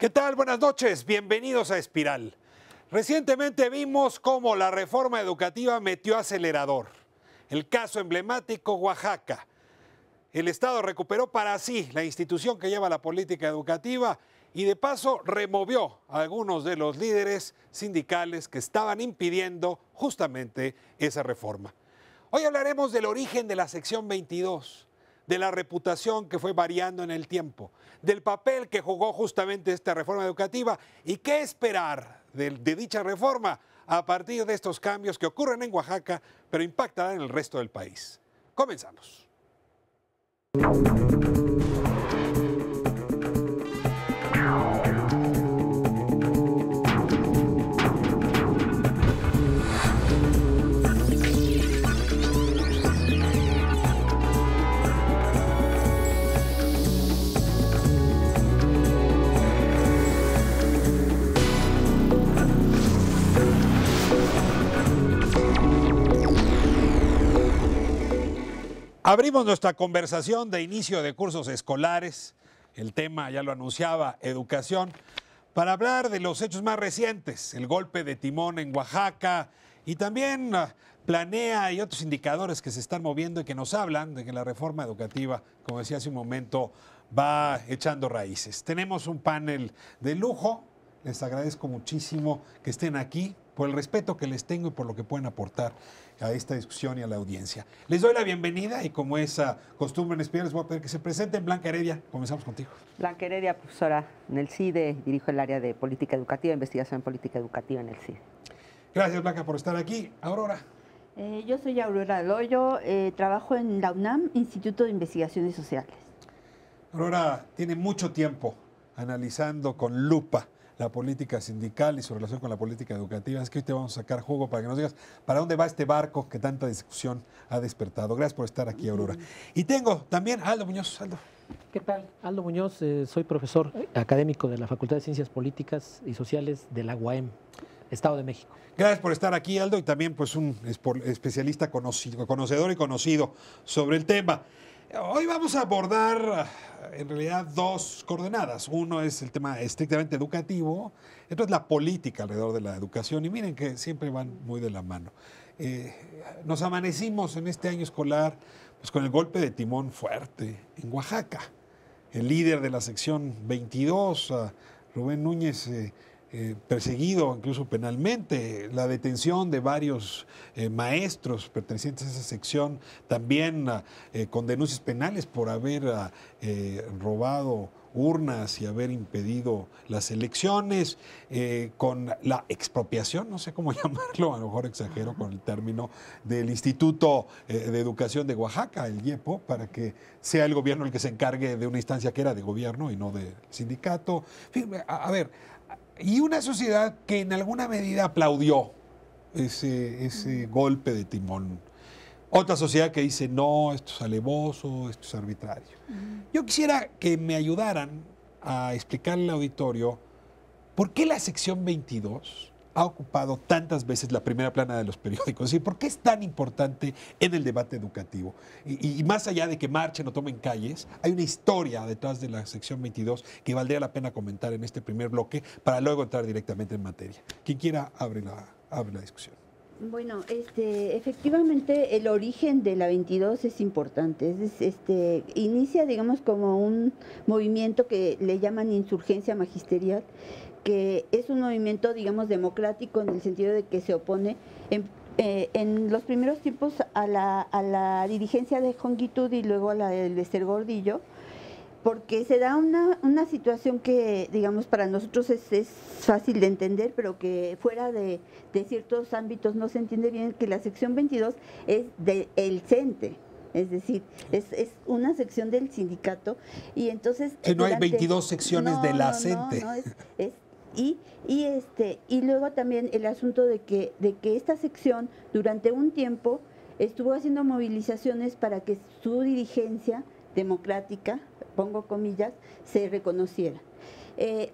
¿Qué tal? Buenas noches, bienvenidos a Espiral. Recientemente vimos cómo la reforma educativa metió acelerador. El caso emblemático Oaxaca. El Estado recuperó para sí la institución que lleva la política educativa y de paso removió a algunos de los líderes sindicales que estaban impidiendo justamente esa reforma. Hoy hablaremos del origen de la sección 22, de la reputación que fue variando en el tiempo, del papel que jugó justamente esta reforma educativa y qué esperar de dicha reforma a partir de estos cambios que ocurren en Oaxaca, pero impactarán en el resto del país. Comenzamos. Abrimos nuestra conversación de inicio de cursos escolares, el tema ya lo anunciaba, educación, para hablar de los hechos más recientes, el golpe de timón en Oaxaca y también Planea y otros indicadores que se están moviendo y que nos hablan de que la reforma educativa, como decía hace un momento, va echando raíces. Tenemos un panel de lujo, les agradezco muchísimo que estén aquí, por el respeto que les tengo y por lo que pueden aportar a esta discusión y a la audiencia. Les doy la bienvenida y como es costumbre en Espiral, les voy a pedir que se presenten. Blanca Heredia, comenzamos contigo. Blanca Heredia, profesora en el CIDE, dirijo el área de política educativa, investigación en política educativa en el CIDE. Gracias, Blanca, por estar aquí. Aurora. Yo soy Aurora Aloyo, trabajo en la UNAM, Instituto de Investigaciones Sociales. Aurora tiene mucho tiempo analizando con lupa la política sindical y su relación con la política educativa. Es que hoy te vamos a sacar jugo para que nos digas para dónde va este barco que tanta discusión ha despertado. Gracias por estar aquí, Aurora. Y tengo también a Aldo Muñoz. Aldo. ¿Qué tal? Aldo Muñoz, soy profesor académico de la Facultad de Ciencias Políticas y Sociales de la UAM, Estado de México. Gracias por estar aquí, Aldo, y también pues un especialista conocedor y conocido sobre el tema. Hoy vamos a abordar en realidad dos coordenadas. Uno es el tema estrictamente educativo, otro es la política alrededor de la educación. Y miren que siempre van muy de la mano. Nos amanecimos en este año escolar pues, con el golpe de timón fuerte en Oaxaca. El líder de la sección 22, Rubén Núñez, perseguido incluso penalmente, la detención de varios maestros pertenecientes a esa sección, también con denuncias penales por haber robado urnas y haber impedido las elecciones, con la expropiación, no sé cómo llamarlo, a lo mejor exagero con el término, del Instituto de Educación de Oaxaca, el IEPO, para que sea el gobierno el que se encargue de una instancia que era de gobierno y no del sindicato. A ver, y una sociedad que en alguna medida aplaudió ese golpe de timón. Otra sociedad que dice, no, esto es alevoso, esto es arbitrario. Yo quisiera que me ayudaran a explicarle al auditorio por qué la sección 22 ha ocupado tantas veces la primera plana de los periódicos. Es decir, ¿por qué es tan importante en el debate educativo? Y más allá de que marchen o tomen calles, hay una historia detrás de la sección 22 que valdría la pena comentar en este primer bloque para luego entrar directamente en materia. Quien quiera, abre la discusión. Bueno, efectivamente el origen de la 22 es importante. Inicia, digamos, como un movimiento que le llaman insurgencia magisterial, que es un movimiento, digamos, democrático en el sentido de que se opone en los primeros tiempos a la dirigencia de Jongitud y luego a la de Lester Gordillo, porque se da una situación que, digamos, para nosotros es fácil de entender, pero que fuera de ciertos ámbitos no se entiende bien, que la sección 22 es del CENTE. Es decir, es una sección del sindicato y entonces... Si no hay 22 secciones de la CENTE. Y luego también el asunto de que esta sección durante un tiempo estuvo haciendo movilizaciones para que su dirigencia democrática, pongo comillas, se reconociera.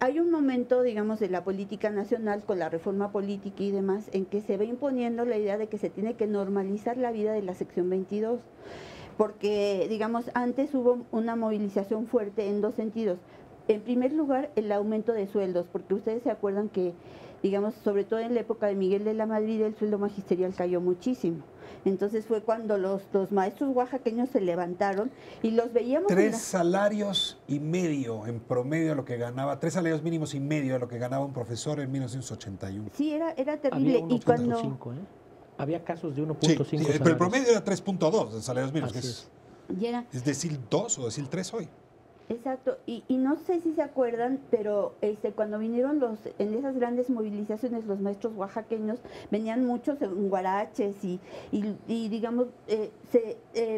Hay un momento, digamos, de la política nacional con la reforma política y demás, en que se va imponiendo la idea de que se tiene que normalizar la vida de la sección 22, porque, digamos, antes hubo una movilización fuerte en dos sentidos. en primer lugar, el aumento de sueldos, porque ustedes se acuerdan que, digamos, sobre todo en la época de Miguel de la Madrid, el sueldo magisterial cayó muchísimo. Entonces fue cuando los maestros oaxaqueños se levantaron y los veíamos... 3,5 salarios en promedio a lo que ganaba, 3,5 salarios a lo que ganaba un profesor en 1981. Sí, era terrible. Había Y cuando... 1.5, ¿eh? Había casos de 1.5 Sí, salarios. pero el promedio era 3,2 de salarios mínimos, que Así es, y era, es decir 2 o decir 3 hoy. exacto, y no sé si se acuerdan, pero cuando vinieron en esas grandes movilizaciones los maestros oaxaqueños, venían muchos en guaraches y digamos,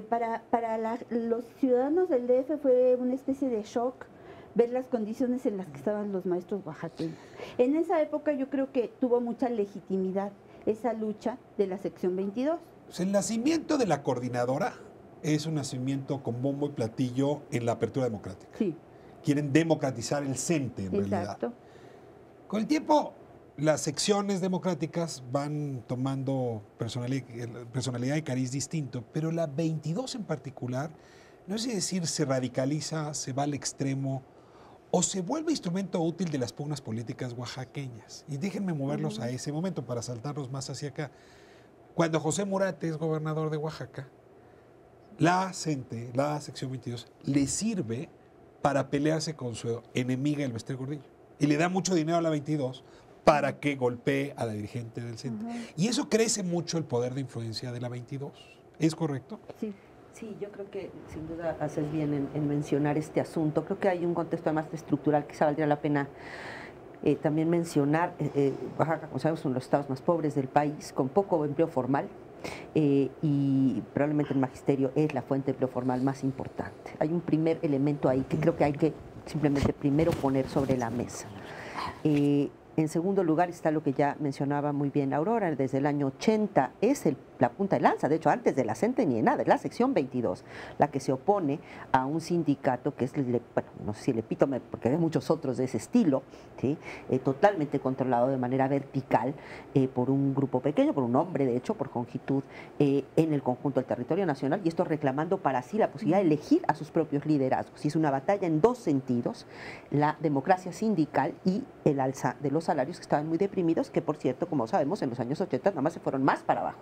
para los ciudadanos del DF fue una especie de shock ver las condiciones en las que estaban los maestros oaxaqueños. En esa época yo creo que tuvo mucha legitimidad esa lucha de la sección 22. Pues el nacimiento de la coordinadora es un nacimiento con bombo y platillo en la apertura democrática. Sí, Quieren democratizar el CENTE, en realidad. exacto. Con el tiempo, las secciones democráticas van tomando personalidad y cariz distinto, pero la 22 en particular, no sé decir se radicaliza, se va al extremo o se vuelve instrumento útil de las pugnas políticas oaxaqueñas. Y déjenme moverlos a ese momento para saltarlos más hacia acá. Cuando José Murat es gobernador de Oaxaca, la CENTE, la sección 22, le sirve para pelearse con su enemiga, el Bester Gordillo. Y le da mucho dinero a la 22 para que golpee a la dirigente del CENTE. Y eso crece mucho el poder de influencia de la 22. ¿Es correcto? Sí. Sí, yo creo que sin duda haces bien en mencionar este asunto. Creo que hay un contexto además estructural que quizá valdría la pena también mencionar. Oaxaca, como sabemos, es uno de los estados más pobres del país, con poco empleo formal. Y probablemente el magisterio es la fuente de empleo formal más importante. Hay un primer elemento ahí que creo que hay que simplemente primero poner sobre la mesa. En segundo lugar está lo que ya mencionaba muy bien Aurora, desde el año 80 es la punta de lanza, de hecho antes de la CENTE ni de nada, es la sección 22, la que se opone a un sindicato que es, bueno, no sé si el epítome, porque hay muchos otros de ese estilo, ¿sí? Totalmente controlado de manera vertical por un grupo pequeño, por un hombre de hecho, por longitud, en el conjunto del territorio nacional, y esto reclamando para sí la posibilidad de elegir a sus propios liderazgos. Y es una batalla en dos sentidos, la democracia sindical y el alza de los salarios que estaban muy deprimidos, que por cierto, como sabemos, en los años 80 nada más se fueron más para abajo.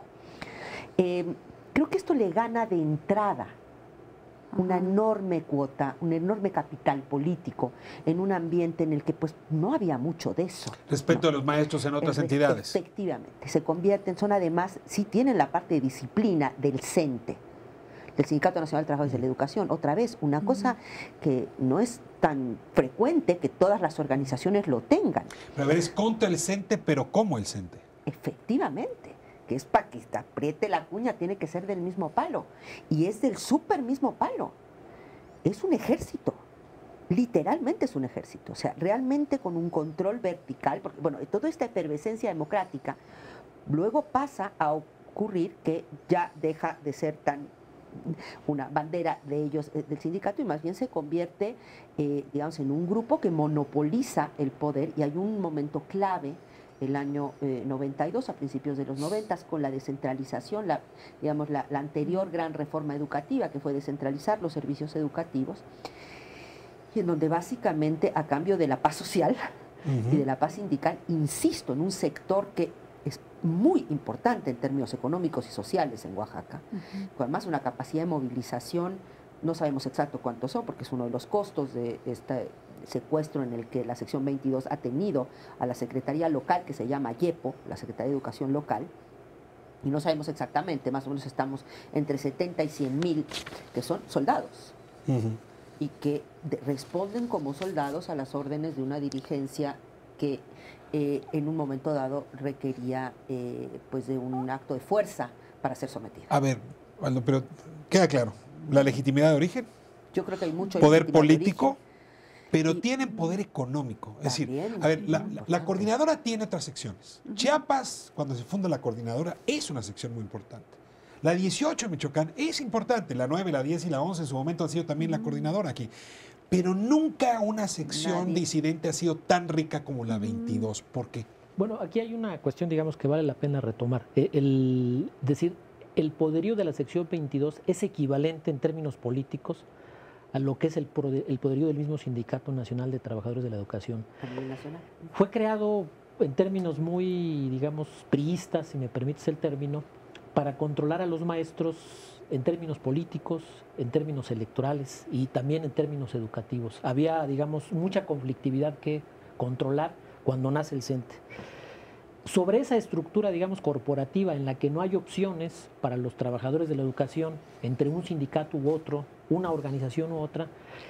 Creo que esto le gana de entrada una enorme cuota, un enorme capital político en un ambiente en el que pues no había mucho de eso. Respecto a los maestros en otras entidades. Efectivamente, se convierten, son además, sí tienen la parte de disciplina del CENTE, del Sindicato Nacional de Trabajadores de la Educación. Otra vez, una cosa que no es tan frecuente que todas las organizaciones lo tengan. Pero a ver, es contra el CENTE, pero ¿cómo el CENTE? Efectivamente, que es para que te apriete la cuña, tiene que ser del mismo palo. Y es del súper mismo palo. Es un ejército. Literalmente es un ejército. O sea, realmente con un control vertical, porque, bueno, toda esta efervescencia democrática luego pasa a ocurrir que ya deja de ser tan una bandera de ellos, del sindicato, y más bien se convierte, digamos, en un grupo que monopoliza el poder. Y hay un momento clave, el año 92, a principios de los 90, con la descentralización, la anterior gran reforma educativa, que fue descentralizar los servicios educativos, y en donde básicamente, a cambio de la paz social y de la paz sindical, insisto, en un sector que es muy importante en términos económicos y sociales en Oaxaca, con además una capacidad de movilización, no sabemos exacto cuántos son, porque es uno de los costos de este secuestro en el que la sección 22 ha tenido a la Secretaría Local, que se llama YEPO, la Secretaría de Educación Local, y no sabemos exactamente, más o menos estamos entre 70 y 100 mil, que son soldados, y que responden como soldados a las órdenes de una dirigencia que en un momento dado requería pues de un acto de fuerza para ser sometida. A ver, Waldo, pero queda claro, la legitimidad de origen, yo creo que hay mucho poder político, pero tienen poder económico. Es decir, a ver, la coordinadora tiene otras secciones. Chiapas, cuando se funda la coordinadora, es una sección muy importante. La 18 en Michoacán es importante, la 9, la 10 y la 11 en su momento han sido también la coordinadora aquí. Pero nunca una sección disidente ha sido tan rica como la 22. ¿Por qué? Bueno, aquí hay una cuestión, digamos, que vale la pena retomar. El poderío de la sección 22 es equivalente en términos políticos a lo que es el poderío del mismo Sindicato Nacional de Trabajadores de la Educación. A nivel nacional. Fue creado en términos muy, digamos, priistas, si me permites el término, para controlar a los maestros en términos políticos, en términos electorales y también en términos educativos. Había, digamos, mucha conflictividad que controlar cuando nace el CENTE. Sobre esa estructura, digamos, corporativa en la que no hay opciones para los trabajadores de la educación entre un sindicato u otro, una organización u otra,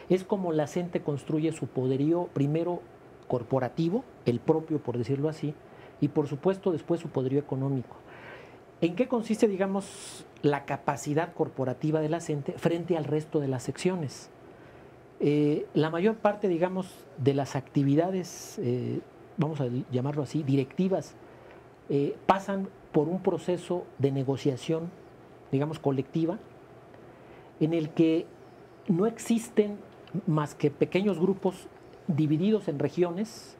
es como la CENTE construye su poderío, primero corporativo, el propio, por decirlo así, y por supuesto después su poderío económico. ¿En qué consiste, digamos, la capacidad corporativa de la CENTE frente al resto de las secciones? La mayor parte, digamos, de las actividades, vamos a llamarlo así, directivas, pasan por un proceso de negociación, digamos, colectiva, en el que no existen más que pequeños grupos divididos en regiones.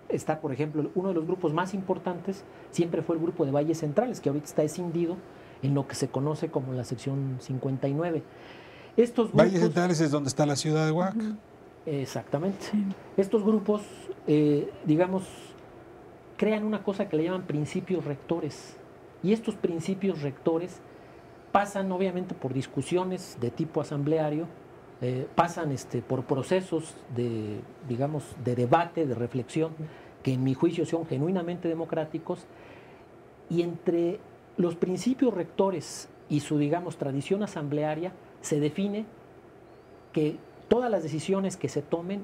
Está, por ejemplo, uno de los grupos más importantes siempre fue el grupo de Valles Centrales, que ahorita está escindido en lo que se conoce como la sección 59. Estos grupos, Valles Centrales es donde está la ciudad de Oaxaca. Exactamente. Estos grupos, digamos, crean una cosa que le llaman principios rectores. Y estos principios rectores pasan obviamente por discusiones de tipo asambleario, pasan por procesos de, digamos, de debate, de reflexión, que en mi juicio son genuinamente democráticos, y entre los principios rectores y su, digamos, tradición asamblearia se define que todas las decisiones que se tomen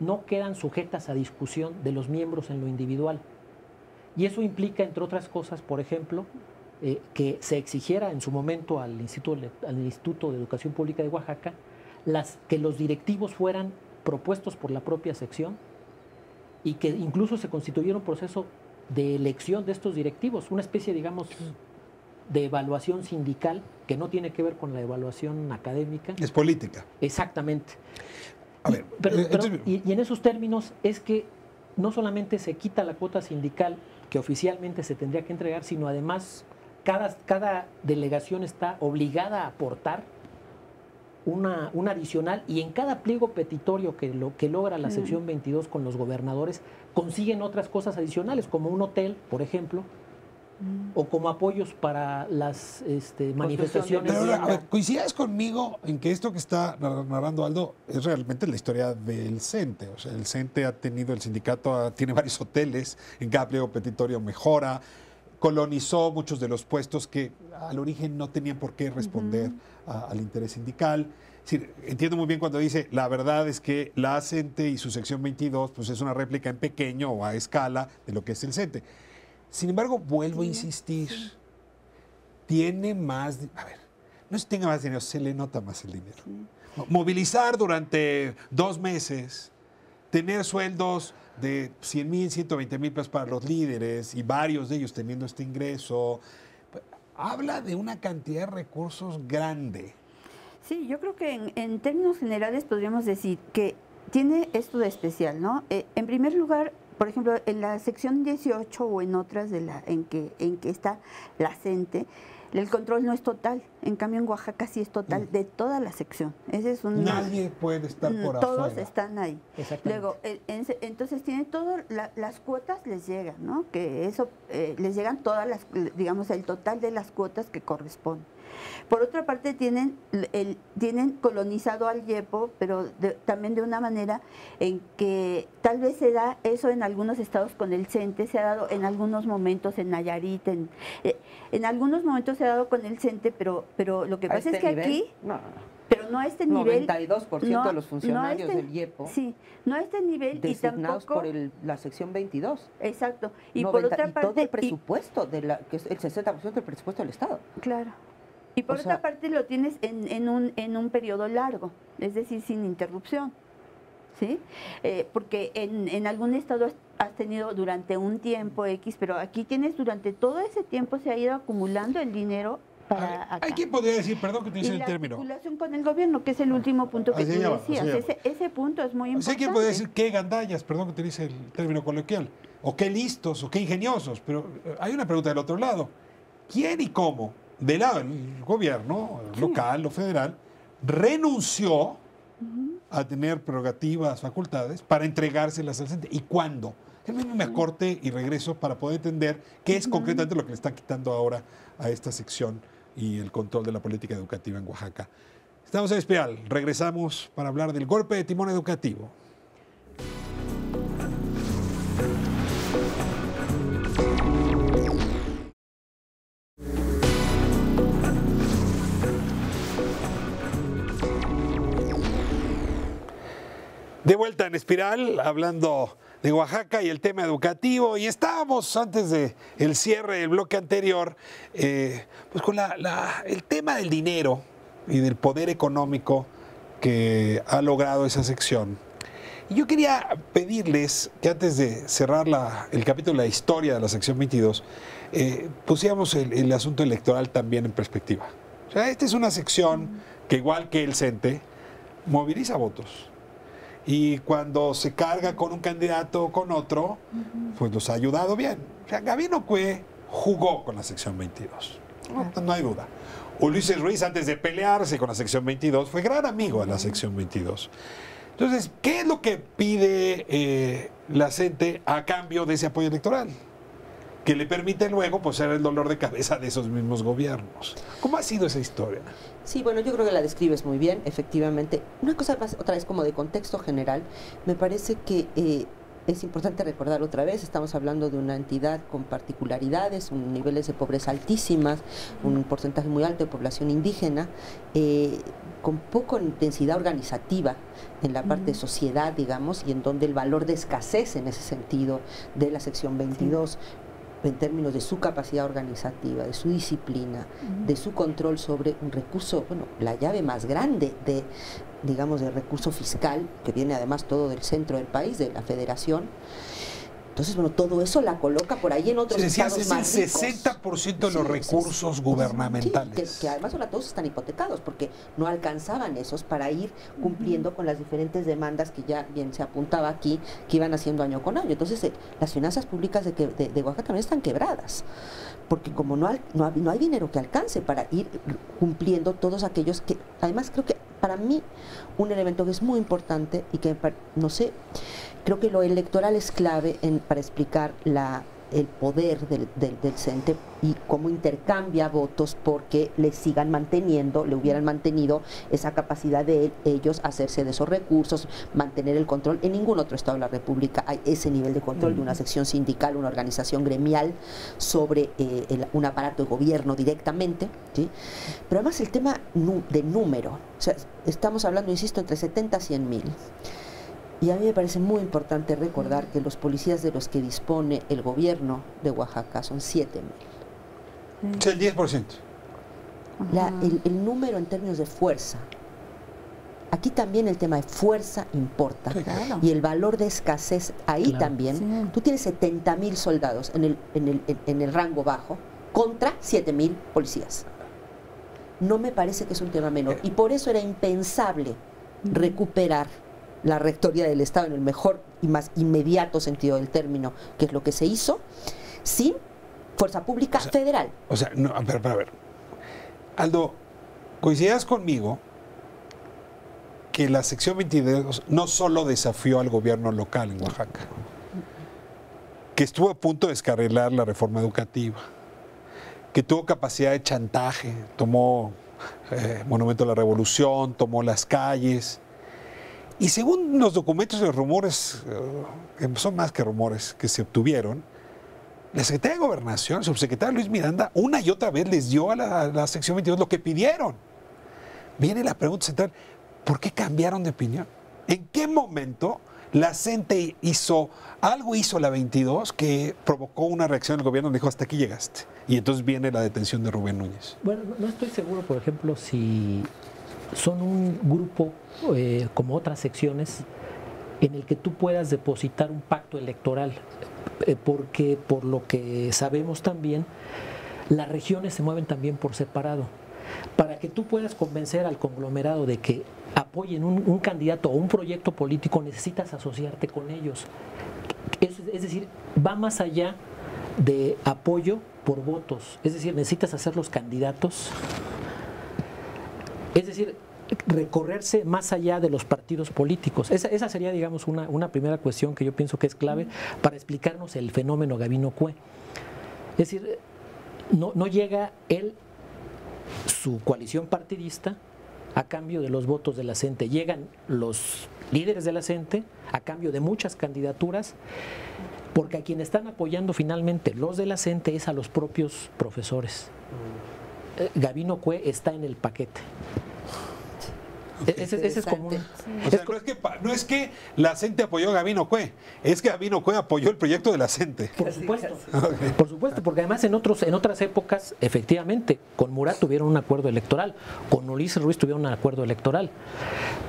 no quedan sujetas a discusión de los miembros en lo individual. Y eso implica, entre otras cosas, por ejemplo, que se exigiera en su momento al Instituto de Educación Pública de Oaxaca que los directivos fueran propuestos por la propia sección y que incluso se constituyera un proceso de elección de estos directivos, una especie, digamos, de evaluación sindical que no tiene que ver con la evaluación académica. Es política. Exactamente. A ver, y en esos términos es que no solamente se quita la cuota sindical que oficialmente se tendría que entregar, sino además cada delegación está obligada a aportar una adicional, y en cada pliego petitorio que logra la sección 22 con los gobernadores consiguen otras cosas adicionales, como un hotel, por ejemplo, o como apoyos para las manifestaciones. Pero ahora, a ver, ¿coincides conmigo en que esto que está narrando Aldo es realmente la historia del CENTE? O sea, el CENTE el sindicato tiene varios hoteles, en cada pliego petitorio mejora, colonizó muchos de los puestos que al origen no tenían por qué responder al interés sindical. Es decir, entiendo muy bien cuando dice, la verdad es que la CENTE y su sección 22 pues es una réplica en pequeño o a escala de lo que es el CENTE. Sin embargo, vuelvo a insistir, tiene más, a ver, no es que tenga más dinero, se le nota más el dinero. Movilizar durante 2 meses, tener sueldos de 100,000, 120,000 pesos para los líderes y varios de ellos teniendo este ingreso, habla de una cantidad de recursos grande. Sí, yo creo que en términos generales podríamos decir que tiene esto de especial, ¿no? En primer lugar, por ejemplo, en la sección 18 o en otras en que está la CENTE, el control no es total. En cambio, en Oaxaca sí es total de toda la sección. Ese es Nadie puede estar por todos afuera. están ahí. Luego, entonces tiene las cuotas les llegan, ¿no? Que eso les llegan todas las, digamos, el total de las cuotas que corresponden. Por otra parte, tienen colonizado al IEPO, pero también de una manera en que tal vez se da eso en algunos estados con el CENTE, se ha dado en algunos momentos en Nayarit, en algunos momentos se ha dado con el CENTE, pero lo que pasa es que nivel, aquí, no. pero no a este nivel. 92% de los funcionarios del IEPO sí, no a este nivel designados y tampoco por la sección 22. Exacto. Y 90, por otra y parte, todo el presupuesto, que es el 60% del presupuesto del Estado. Claro. Y por otra parte lo tienes en un periodo largo, es decir, sin interrupción, ¿sí? Porque en algún estado has tenido durante un tiempo X, pero aquí tienes durante todo ese tiempo se ha ido acumulando el dinero para acá. Hay quien podría decir, perdón que utilice el la término. articulación con el gobierno, que es el último punto que tú decías. Ese punto es muy importante. Hay quien podría decir qué gandallas, perdón que utilice el término coloquial, o qué listos, o qué ingeniosos, pero hay una pregunta del otro lado. ¿Quién y cómo? Del lado del gobierno local o federal, renunció a tener prerrogativas, facultades, para entregárselas al CENTE. ¿Y cuándo? Me acorte y regreso para poder entender qué es concretamente lo que le están quitando ahora a esta sección y el control de la política educativa en Oaxaca. Estamos en Espiral. Regresamos para hablar del golpe de timón educativo. De vuelta en Espiral, hablando de Oaxaca y el tema educativo. Y estábamos, antes del cierre del bloque anterior, pues con el tema del dinero y del poder económico que ha logrado esa sección. Y yo quería pedirles que antes de cerrar el capítulo de la historia de la sección 22, pusiéramos el asunto electoral también en perspectiva. O sea, esta es una sección que, igual que el CENTE, moviliza votos. Y cuando se carga con un candidato o con otro, pues los ha ayudado bien. O sea, Gabino Cue jugó con la sección 22. No hay duda. Ulises Ruiz, antes de pelearse con la sección 22, fue gran amigo de la sección 22. Entonces, ¿qué es lo que pide la CENTE a cambio de ese apoyo electoral? Que le permite luego pues, ser el dolor de cabeza de esos mismos gobiernos. ¿Cómo ha sido esa historia? Sí, bueno, yo creo que la describes muy bien, efectivamente. Una cosa más, otra vez como de contexto general, me parece que es importante recordar otra vez, estamos hablando de una entidad con particularidades, niveles de pobreza altísimas, un porcentaje muy alto de población indígena, con poca intensidad organizativa en la parte de sociedad, digamos, y en donde el valor de escasez en ese sentido de la sección 22, en términos de su capacidad organizativa, de su disciplina, de su control sobre un recurso, bueno, la llave más grande de, digamos, de recurso fiscal, que viene además todo del centro del país, de la federación. Entonces, bueno, todo eso la coloca por ahí en otros estados más ricos. Es el 60% de los recursos gubernamentales. Sí, que además ahora todos están hipotecados porque no alcanzaban esos para ir cumpliendo con las diferentes demandas que ya bien se apuntaba aquí, que iban haciendo año con año. Entonces, las finanzas públicas de Oaxaca también están quebradas, porque como no hay dinero que alcance para ir cumpliendo todos aquellos que, además creo que para mí un elemento que es muy importante y que, no sé, creo que lo electoral es clave para explicar el poder del CENTE y cómo intercambia votos porque le hubieran mantenido esa capacidad de ellos hacerse de esos recursos, mantener el control. En ningún otro estado de la República hay ese nivel de control de una sección sindical, una organización gremial sobre un aparato de gobierno directamente, ¿sí? Pero además el tema de número, o sea, estamos hablando, insisto, entre 70 a 100 mil. Y a mí me parece muy importante recordar que los policías de los que dispone el gobierno de Oaxaca son 7,000. Es el 10%. El número en términos de fuerza. Aquí también el tema de fuerza importa. Sí, claro. Y el valor de escasez ahí también. Sí. Tú tienes 70,000 soldados en el rango bajo contra 7,000 policías. No me parece que es un tema menor. Y por eso era impensable recuperar la rectoría del Estado en el mejor y más inmediato sentido del término, que es lo que se hizo, sin fuerza pública federal. O sea, no, pero a ver. Aldo, coincidas conmigo que la sección 22 no solo desafió al gobierno local en Oaxaca, que estuvo a punto de descarrilar la reforma educativa, que tuvo capacidad de chantaje, tomó Monumento a la Revolución, tomó las calles. Y según los documentos y los rumores, que son más que rumores, que se obtuvieron, la Secretaría de Gobernación, el subsecretario Luis Miranda, una y otra vez les dio a la sección 22 lo que pidieron. Viene la pregunta central, ¿por qué cambiaron de opinión? ¿En qué momento la CENTE hizo la 22 que provocó una reacción del gobierno? Dijo, hasta aquí llegaste. Y entonces viene la detención de Rubén Núñez. Bueno, no estoy seguro, por ejemplo, si son un grupo como otras secciones en el que tú puedas depositar un pacto electoral, porque por lo que sabemos también, las regiones se mueven también por separado. Para que tú puedas convencer al conglomerado de que apoyen un candidato o un proyecto político, necesitas asociarte con ellos. Es decir, va más allá de apoyo por votos. Es decir, necesitas hacerlos candidatos. Es decir, recorrerse más allá de los partidos políticos. Esa sería, digamos, una primera cuestión que yo pienso que es clave para explicarnos el fenómeno Gabino Cue. Es decir, no llega él, su coalición partidista, a cambio de los votos de la CENTE. Llegan los líderes de la CENTE a cambio de muchas candidaturas, porque a quien están apoyando finalmente los de la CENTE es a los propios profesores. Gabino Cue está en el paquete. Ese es común. O sea, no es que la CENTE apoyó a Gabino Cue, es que Gabino Cue apoyó el proyecto de la CENTE. Por supuesto, por supuesto, porque además en otras épocas, efectivamente, con Murat tuvieron un acuerdo electoral, con Ulises Ruiz tuvieron un acuerdo electoral,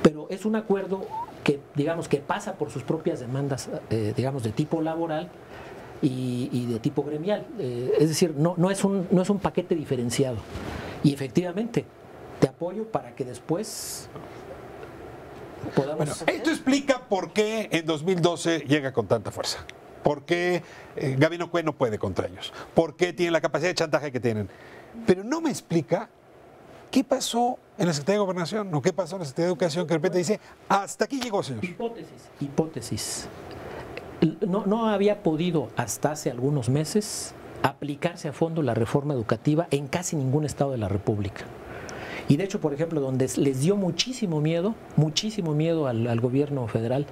pero es un acuerdo que, digamos, que pasa por sus propias demandas, digamos, de tipo laboral y de tipo gremial. Es decir, no es un paquete diferenciado. Y efectivamente, te apoyo para que después podamos... Bueno, esto explica por qué en 2012 llega con tanta fuerza. ¿Por qué Gabino Cue no puede contra ellos? ¿Por qué tienen la capacidad de chantaje que tienen? Pero no me explica qué pasó en la Secretaría de Gobernación o qué pasó en la Secretaría de Educación que de repente dice, hasta aquí llegó, señor. Hipótesis. No había podido hasta hace algunos meses aplicarse a fondo la reforma educativa en casi ningún estado de la República. Y de hecho, por ejemplo, donde les dio muchísimo miedo al gobierno federal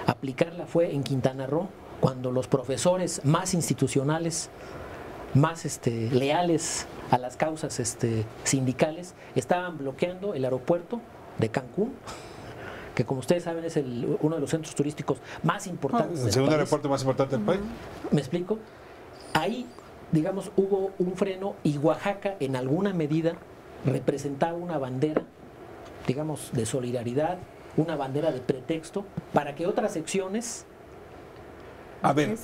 aplicarla fue en Quintana Roo, cuando los profesores más institucionales, más leales a las causas sindicales, estaban bloqueando el aeropuerto de Cancún, que como ustedes saben es uno de los centros turísticos más importantes el segundo aeropuerto más importante del país. ¿Me explico? Ahí, digamos, hubo un freno y Oaxaca en alguna medida representaba una bandera, digamos, de solidaridad, una bandera de pretexto para que otras secciones... A ver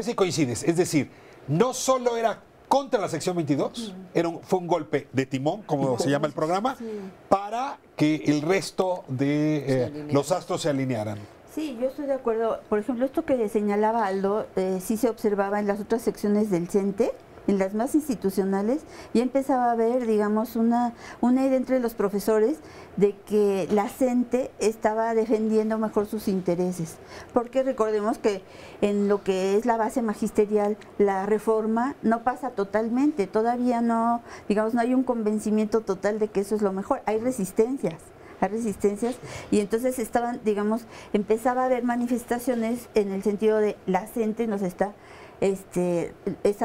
si coincides. Es decir, no solo era contra la sección 22, fue un golpe de timón, como se llama el programa, para que el resto de los astros se alinearan. Sí, yo estoy de acuerdo. Por ejemplo, esto que señalaba Aldo, sí se observaba en las otras secciones del CENTE, en las más institucionales, y empezaba a haber, digamos, una idea entre los profesores de que la CENTE estaba defendiendo mejor sus intereses. Porque recordemos que en lo que es la base magisterial, la reforma no pasa totalmente, todavía no, digamos, no hay un convencimiento total de que eso es lo mejor, hay resistencias y entonces empezaba a haber manifestaciones en el sentido de la CENTE nos está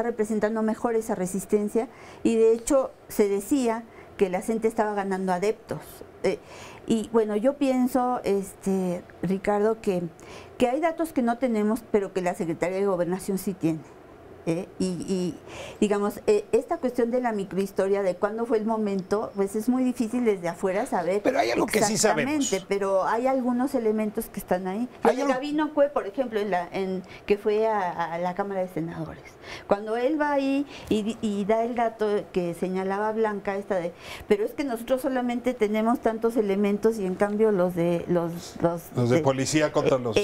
representando mejor esa resistencia, y de hecho se decía que la CENTE estaba ganando adeptos. Y bueno, yo pienso, Ricardo, que hay datos que no tenemos, pero que la Secretaría de Gobernación sí tiene. Y digamos, esta cuestión de la microhistoria de cuándo fue el momento, pues es muy difícil desde afuera saber. Pero hay algo que sí sabemos. Pero hay algunos elementos que están ahí. Gabino Cue, por ejemplo, que fue a la Cámara de Senadores. Cuando él va ahí y da el dato que señalaba Blanca, pero es que nosotros solamente tenemos tantos elementos y en cambio los de policía contra los...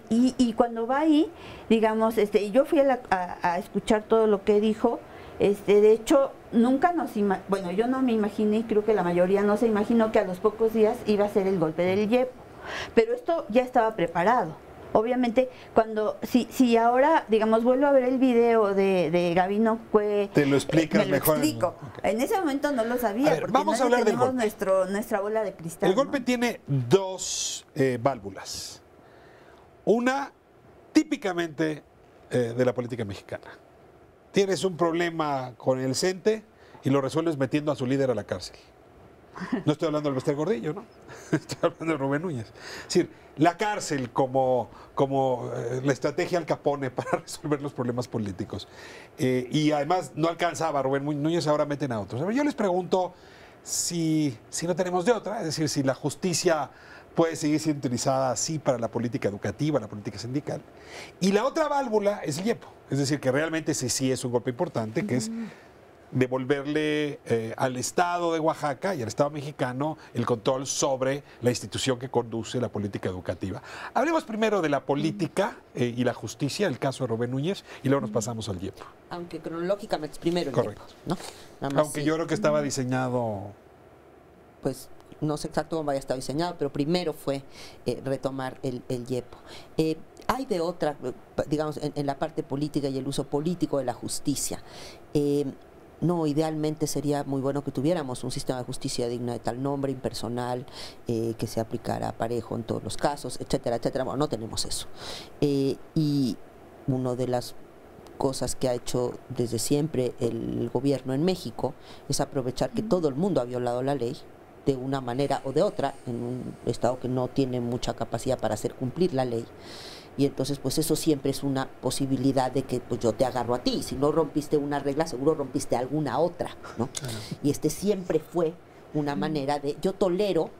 Y cuando va ahí, digamos, y yo fui a escuchar todo lo que dijo, de hecho, yo no me imaginé, y creo que la mayoría no se imaginó que a los pocos días iba a ser el golpe del IEPO, pero esto ya estaba preparado. Obviamente, si ahora, digamos, vuelvo a ver el video de Gabino Cue, te lo explicas mejor. Explico. En ese momento no lo sabía, porque vamos a hablar tenemos del golpe. nuestra bola de cristal. El golpe tiene dos válvulas. Una, típicamente de la política mexicana. Tienes un problema con el CENTE y lo resuelves metiendo a su líder a la cárcel. No estoy hablando del Bester Gordillo, ¿no? Estoy hablando de Rubén Núñez. Es decir, la cárcel como la estrategia Al Capone para resolver los problemas políticos. Y además no alcanzaba a Rubén Núñez, ahora meten a otros. A ver, yo les pregunto si no tenemos de otra, es decir, si la justicia puede seguir siendo utilizada así para la política educativa, la política sindical. Y la otra válvula es el IEPO, es decir, que realmente sí es un golpe importante, que es devolverle al Estado de Oaxaca y al Estado mexicano el control sobre la institución que conduce la política educativa. Hablemos primero de la política y la justicia, el caso de Rubén Núñez, y luego nos pasamos al IEPO. Aunque cronológicamente primero el Correcto. IEPO, ¿no? Aunque yo creo que estaba diseñado pues no sé exacto cómo haya estado diseñado, pero primero fue retomar el YEPO. Hay de otra, digamos, en la parte política y el uso político de la justicia. No, idealmente sería muy bueno que tuviéramos un sistema de justicia digno de tal nombre, impersonal, que se aplicara parejo en todos los casos, etcétera, etcétera. Bueno, no tenemos eso. Y una de las cosas que ha hecho desde siempre el gobierno en México es aprovechar que todo el mundo ha violado la ley de una manera o de otra, en un estado que no tiene mucha capacidad para hacer cumplir la ley. Y entonces pues eso siempre es una posibilidad de que pues yo te agarro a ti, si no rompiste una regla seguro rompiste alguna otra, ¿no? Y siempre fue una manera de, yo tolero,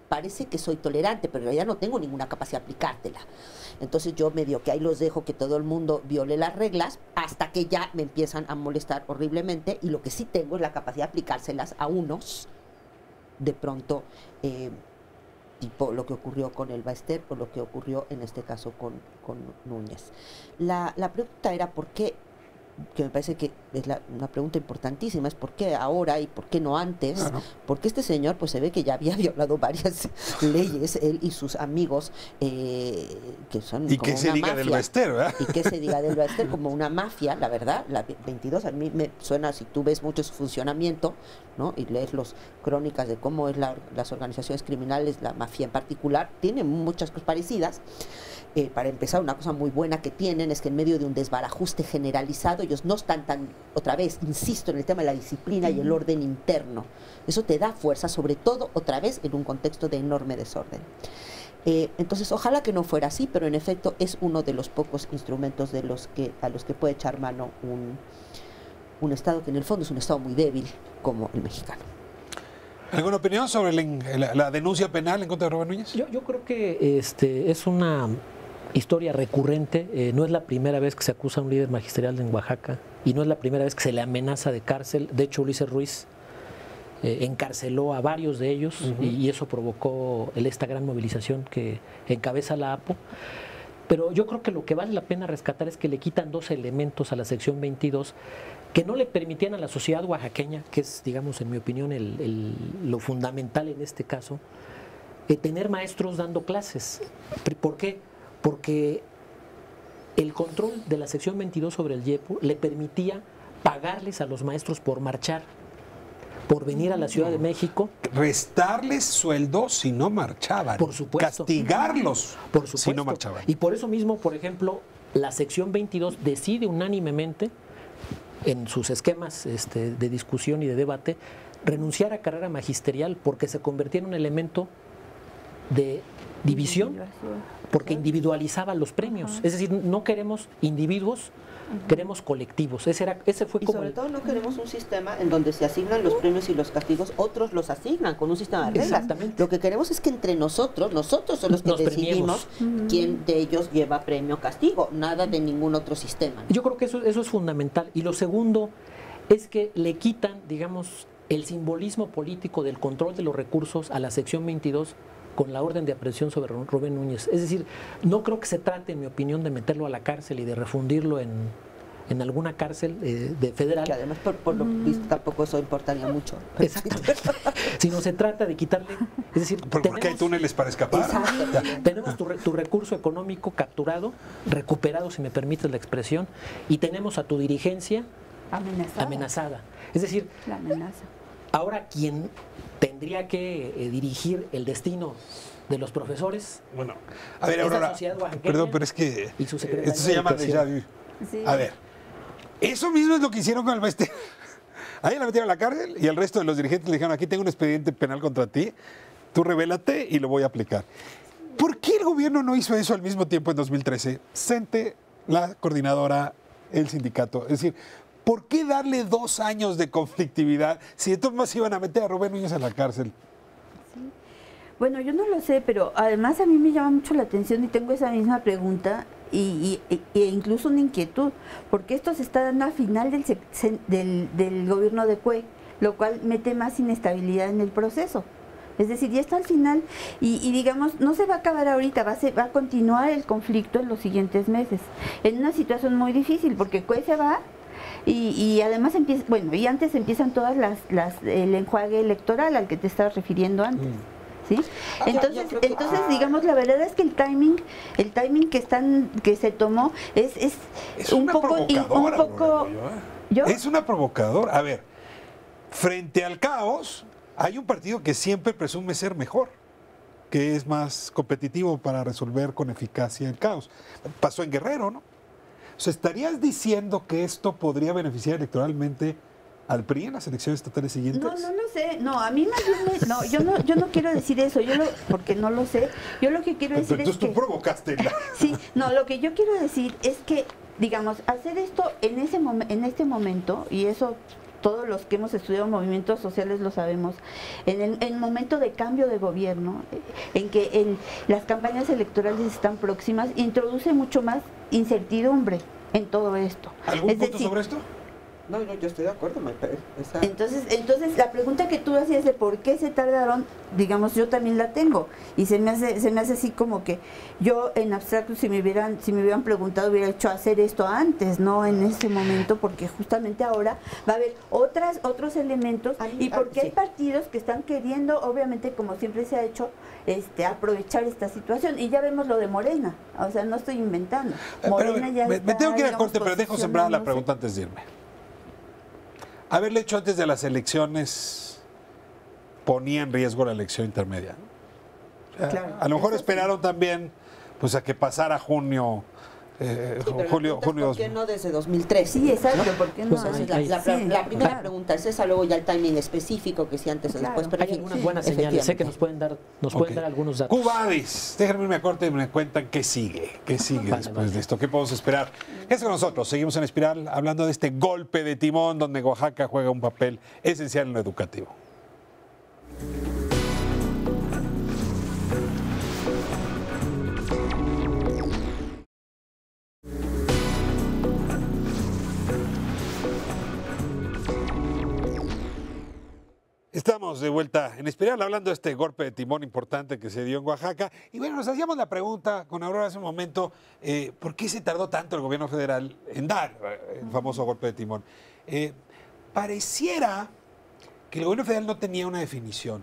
parece que soy tolerante, pero en realidad no tengo ninguna capacidad de aplicártela. Entonces yo medio que ahí los dejo que todo el mundo viole las reglas hasta que ya me empiezan a molestar horriblemente, y lo que sí tengo es la capacidad de aplicárselas a unos de pronto, tipo lo que ocurrió con Elba Ester o lo que ocurrió en este caso con Núñez. La pregunta era por qué, que me parece que es una pregunta importantísima, es por qué ahora y por qué no antes. Claro. Porque este señor pues se ve que ya había violado varias leyes, él y sus amigos, que son y como que se diga del Elba Ester, ¿verdad? Y que se diga del Elba Ester como una mafia, la verdad. La 22 a mí me suena, si tú ves mucho su funcionamiento, ¿no? Y lees las crónicas de cómo es las organizaciones criminales, la mafia en particular, tiene muchas cosas parecidas. Para empezar, una cosa muy buena que tienen es que en medio de un desbarajuste generalizado, ellos no están tan, otra vez, insisto en el tema de la disciplina y el orden interno. Eso te da fuerza, sobre todo, otra vez, en un contexto de enorme desorden. Entonces, ojalá que no fuera así, pero en efecto es uno de los pocos instrumentos a los que puede echar mano un Estado que en el fondo es un Estado muy débil como el mexicano. ¿Alguna opinión sobre la denuncia penal en contra de Rubén Núñez? Yo creo que es una historia recurrente. No es la primera vez que se acusa a un líder magisterial en Oaxaca y no es la primera vez que se le amenaza de cárcel. De hecho, Ulises Ruiz encarceló a varios de ellos y eso provocó esta gran movilización que encabeza la APO. Pero yo creo que lo que vale la pena rescatar es que le quitan dos elementos a la sección 22 que no le permitían a la sociedad oaxaqueña, que es, digamos, en mi opinión, lo fundamental en este caso, tener maestros dando clases. ¿Por qué? Porque el control de la sección 22 sobre el YEPO le permitía pagarles a los maestros por marchar, por venir a la Ciudad de México. Restarles sueldos si no marchaban. Por supuesto. Castigarlos por supuesto. Si no marchaban. Y por eso mismo, por ejemplo, la sección 22 decide unánimemente, en sus esquemas de discusión y de debate, renunciar a carrera magisterial porque se convertía en un elemento de división, porque individualizaba los premios. Es decir, no queremos individuos, queremos colectivos. Ese fue como sobre todo no queremos un sistema en donde se asignan los premios y los castigos, otros los asignan con un sistema de reglas. Exactamente. Lo que queremos es que entre nosotros son los que decidimos quién de ellos lleva premio o castigo, nada de ningún otro sistema. Yo creo que eso es fundamental. Y lo segundo es que le quitan, digamos, el simbolismo político del control de los recursos a la sección 22 con la orden de aprehensión sobre Rubén Núñez. Es decir, no creo que se trate, en mi opinión, de meterlo a la cárcel y de refundirlo en alguna cárcel de federal. Que además, por lo visto, tampoco eso importaría mucho. Exactamente. Sino se trata de quitarle... Es decir, porque hay túneles para escapar. Tenemos tu recurso económico capturado, recuperado, si me permites la expresión, y tenemos a tu dirigencia amenazada. Es decir, la amenaza. Ahora quien tendría que dirigir el destino de los profesores. Bueno, a ver, Aurora, perdón, pero es que esto se llama déjà vu. Sí. A ver, eso mismo es lo que hicieron con el maestro. Ahí la metieron a la cárcel y el resto de los dirigentes le dijeron, aquí tengo un expediente penal contra ti, tú revélate y lo voy a aplicar. ¿Por qué el gobierno no hizo eso al mismo tiempo en 2013? CENTE, la coordinadora, el sindicato. Es decir, ¿por qué darle 2 años de conflictividad si de todos modos iban a meter a Rubén Núñez a la cárcel? Sí. Bueno, yo no lo sé, pero además a mí me llama mucho la atención y tengo esa misma pregunta e incluso una inquietud, porque esto se está dando a final del gobierno de Cue, lo cual mete más inestabilidad en el proceso. Es decir, ya está al final y digamos, no se va a acabar ahorita, va a continuar el conflicto en los siguientes meses, en una situación muy difícil, porque Cue se va y además empieza, bueno, y antes empiezan todas el enjuague electoral al que te estabas refiriendo antes. ¿Sí? Entonces, digamos, la verdad es que el timing que se tomó es un poco ¿yo? Es una provocadora. A ver, frente al caos, hay un partido que siempre presume ser mejor, que es más competitivo para resolver con eficacia el caos. Pasó en Guerrero, ¿no? O sea, ¿estarías diciendo que esto podría beneficiar electoralmente al PRI en las elecciones estatales siguientes? No lo sé. No, a mí más bien no, yo no quiero decir eso, porque no lo sé. Yo lo que quiero decir Entonces, es que... tú provocaste. Sí, no, lo que yo quiero decir es que, digamos, hacer esto en este momento, y eso todos los que hemos estudiado movimientos sociales lo sabemos, en el momento de cambio de gobierno, en que las campañas electorales están próximas, introduce mucho más incertidumbre en todo esto. ¿Algún punto sobre esto? No, yo estoy de acuerdo, Entonces la pregunta que tú hacías de por qué se tardaron, digamos, yo también la tengo, y se me hace así como que yo en abstracto, si me hubieran preguntado, hubiera hecho hacer esto antes, no en ese momento, porque justamente ahora va a haber otros elementos, y porque hay partidos que están queriendo, obviamente, como siempre se ha hecho, aprovechar esta situación, y ya vemos lo de Morena, o sea, no estoy inventando. Morena ya me tengo que ir a corte, pero dejo sembrada la posicionándose. pregunta antes de irme. Haberle hecho antes de las elecciones ponía en riesgo la elección intermedia, ¿no? O sea, Claro, a lo mejor eso sí. esperaron también pues a que pasara junio, julio. ¿Por qué no desde 2003? Sí, exacto, ¿no? ¿por qué no? Pues La primera claro. pregunta es esa, luego ya el timing específico, que si antes o Claro. después, pero Hay sí, algunas buenas señales, sé que nos pueden dar algunos datos. Cubadis, déjenme irme a corte y me cuentan qué sigue después de esto, qué podemos esperar. Quédense con nosotros, seguimos en Espiral hablando de este golpe de timón donde Oaxaca juega un papel esencial en lo educativo. Estamos de vuelta en Espiral hablando de este golpe de timón importante que se dio en Oaxaca. Y bueno, nos hacíamos la pregunta con Aurora hace un momento, ¿por qué se tardó tanto el gobierno federal en dar el famoso golpe de timón? Pareciera que el gobierno federal no tenía una definición.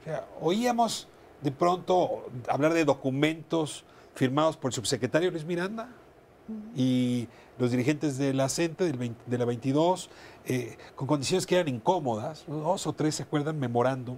O sea, oíamos de pronto hablar de documentos firmados por el subsecretario Luis Miranda y los dirigentes de la CENTE, de la 22, con condiciones que eran incómodas, 2 o 3 se acuerdan, memoranda,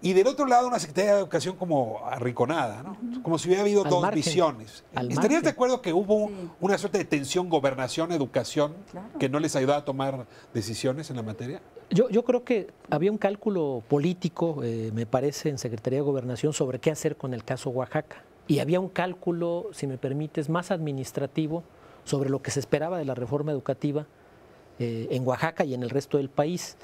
y del otro lado una Secretaría de Educación como arrinconada, ¿no? Como si hubiera habido dos visiones. ¿Estarías de acuerdo que hubo una suerte de tensión gobernación-educación que no les ayudaba a tomar decisiones en la materia? Yo creo que había un cálculo político, me parece, en Secretaría de Gobernación sobre qué hacer con el caso Oaxaca. Y había un cálculo, si me permites, más administrativo sobre lo que se esperaba de la reforma educativa en Oaxaca y en el resto del país.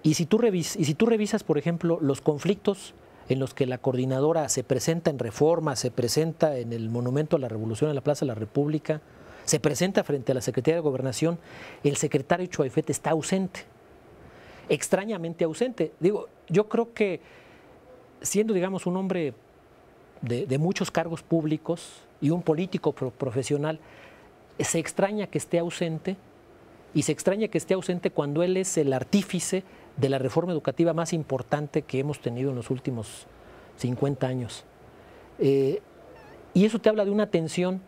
Y si tú revisas, por ejemplo, los conflictos en los que la coordinadora se presenta en Reforma, se presenta en el Monumento a la Revolución en la Plaza de la República, se presenta frente a la Secretaría de Gobernación, el secretario Choaifet está ausente, extrañamente ausente. Digo, yo creo que siendo, digamos, un hombre de muchos cargos públicos y un político profesional, se extraña que esté ausente, y se extraña que esté ausente cuando él es el artífice de la reforma educativa más importante que hemos tenido en los últimos 50 años. Y eso te habla de una tensión